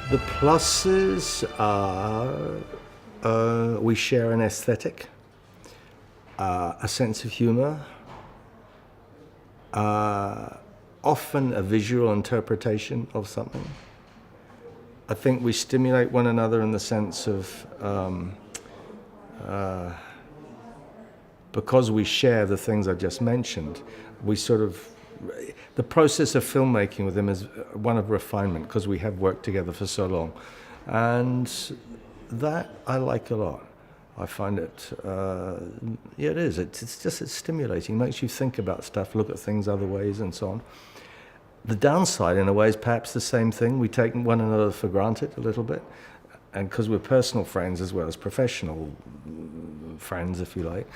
The pluses are we share an aesthetic, a sense of humor, often a visual interpretation of something. I think we stimulate one another in the sense of because we share the things I just mentioned, we sort of, the process of filmmaking with him is one of refinement because we have worked together for so long. And that I like a lot. I find it, yeah, it is. It's stimulating. It makes you think about stuff, look at things other ways and so on. The downside, in a way, is perhaps the same thing. We take one another for granted a little bit. And because we're personal friends as well as professional friends, if you like.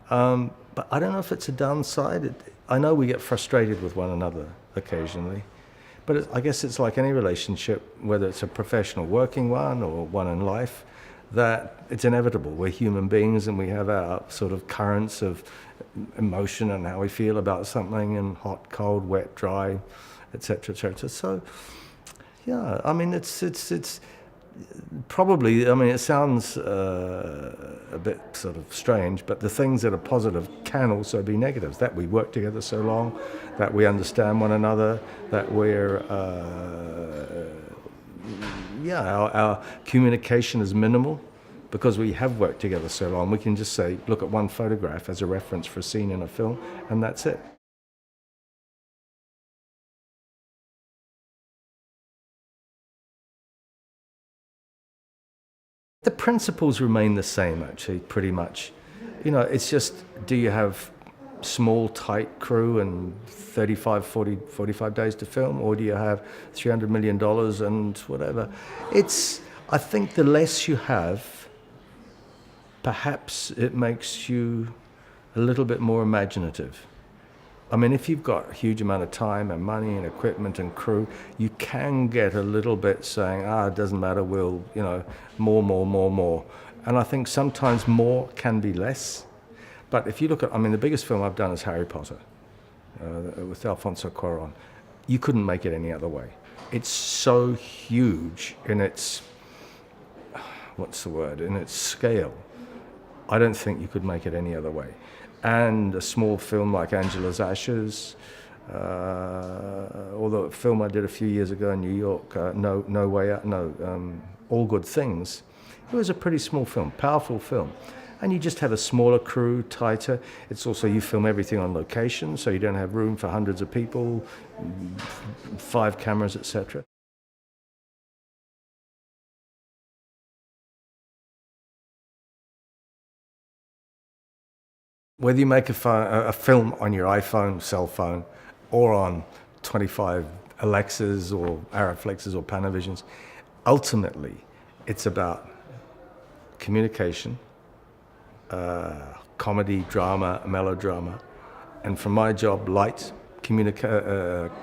But I don't know if it's a downside. I know we get frustrated with one another occasionally. But I guess it's like any relationship, whether it's a professional working one or one in life, that it's inevitable. We're human beings and we have our sort of currents of emotion and how we feel about something, and hot, cold, wet, dry, etc., etc. So, yeah, I mean, it's probably, I mean, it sounds a bit sort of strange, but the things that are positive can also be negatives. That we work together so long, that we understand one another, that we're, our communication is minimal because we have worked together so long. We can just say, look at one photograph as a reference for a scene in a film, and that's it. The principles remain the same, actually, pretty much. You know, it's just, do you have small, tight crew and 35, 40, 45 days to film, or do you have $300 million and whatever? I think the less you have, perhaps it makes you a little bit more imaginative. I mean, if you've got a huge amount of time and money and equipment and crew, you can get a little bit saying, it doesn't matter, we'll, more. And I think sometimes more can be less. But if you look at, I mean, the biggest film I've done is Harry Potter, with Alfonso Cuarón. You couldn't make it any other way. It's so huge in its, in its scale. I don't think you could make it any other way. And a small film like Angela's Ashes, although a film I did a few years ago in New York, No Way Out, All Good Things, it was a pretty small film, powerful film. And you just have a smaller crew, tighter. It's also, you film everything on location, so you don't have room for hundreds of people, 5 cameras, etc. Whether you make a film on your iPhone, cell phone, or on 25 Alexas or Ariflexes or Panavisions, ultimately it's about communication, comedy, drama, melodrama, and for my job, light,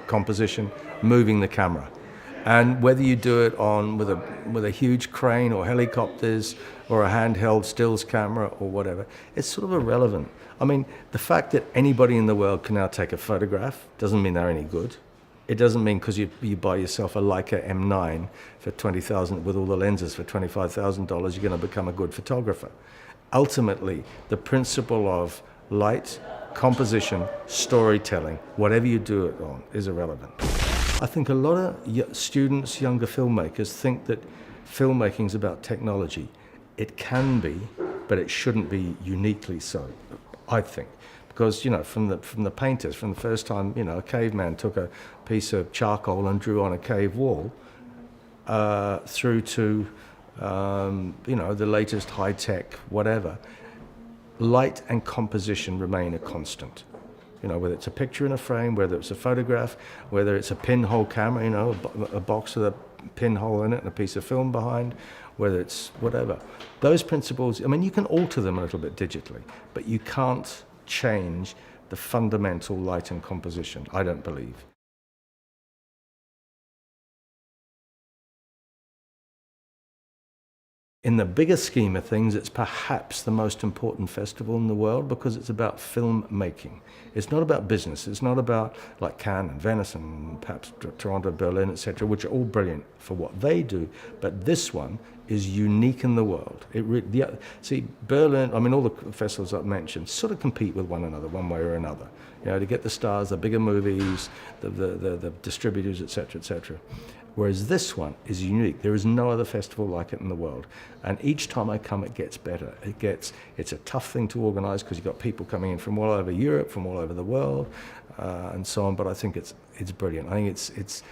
composition, moving the camera. And whether you do it with a huge crane or helicopters or a handheld stills camera or whatever, it's sort of irrelevant. I mean, the fact that anybody in the world can now take a photograph doesn't mean they're any good. It doesn't mean because you buy yourself a Leica M9 for $20,000 with all the lenses for $25,000, you're going to become a good photographer. Ultimately, the principle of light, composition, storytelling, whatever you do it on, is irrelevant. I think a lot of students, younger filmmakers, think that filmmaking is about technology. It can be, but it shouldn't be uniquely so, I think. Because, from the painters, from the first time, a caveman took a piece of charcoal and drew on a cave wall, through to, the latest high-tech whatever, light and composition remain a constant. Whether it's a picture in a frame, whether it's a photograph, whether it's a pinhole camera, a box with a pinhole in it and a piece of film behind, whether it's whatever. Those principles, I mean, you can alter them a little bit digitally, but you can't change the fundamental light and composition, I don't believe. in the bigger scheme of things, it's perhaps the most important festival in the world because it's about filmmaking. It's not about business. It's not about like Cannes and Venice and perhaps Toronto, Berlin, etc., which are all brilliant for what they do. But this one is unique in the world. See, Berlin, I mean, all the festivals I've mentioned sort of compete with one another one way or another. You know, to get the stars, the bigger movies, the distributors, etc., etc. Whereas this one is unique. There is no other festival like it in the world. And each time I come, it gets better. It's a tough thing to organize because you've got people coming in from all over Europe, from all over the world, and so on. But I think it's brilliant. I think it's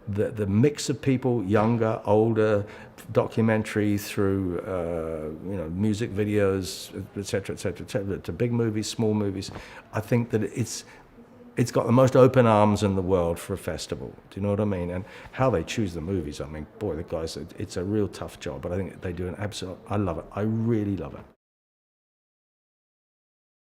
the mix of people, younger, older, documentary through music videos, etc., etc., etc., to big movies, small movies. I think that it's got the most open arms in the world for a festival. Do you know what I mean? And how they choose the movies, I mean, boy, the guys, it's a real tough job, but I think they do an absolute, I love it. I really love it.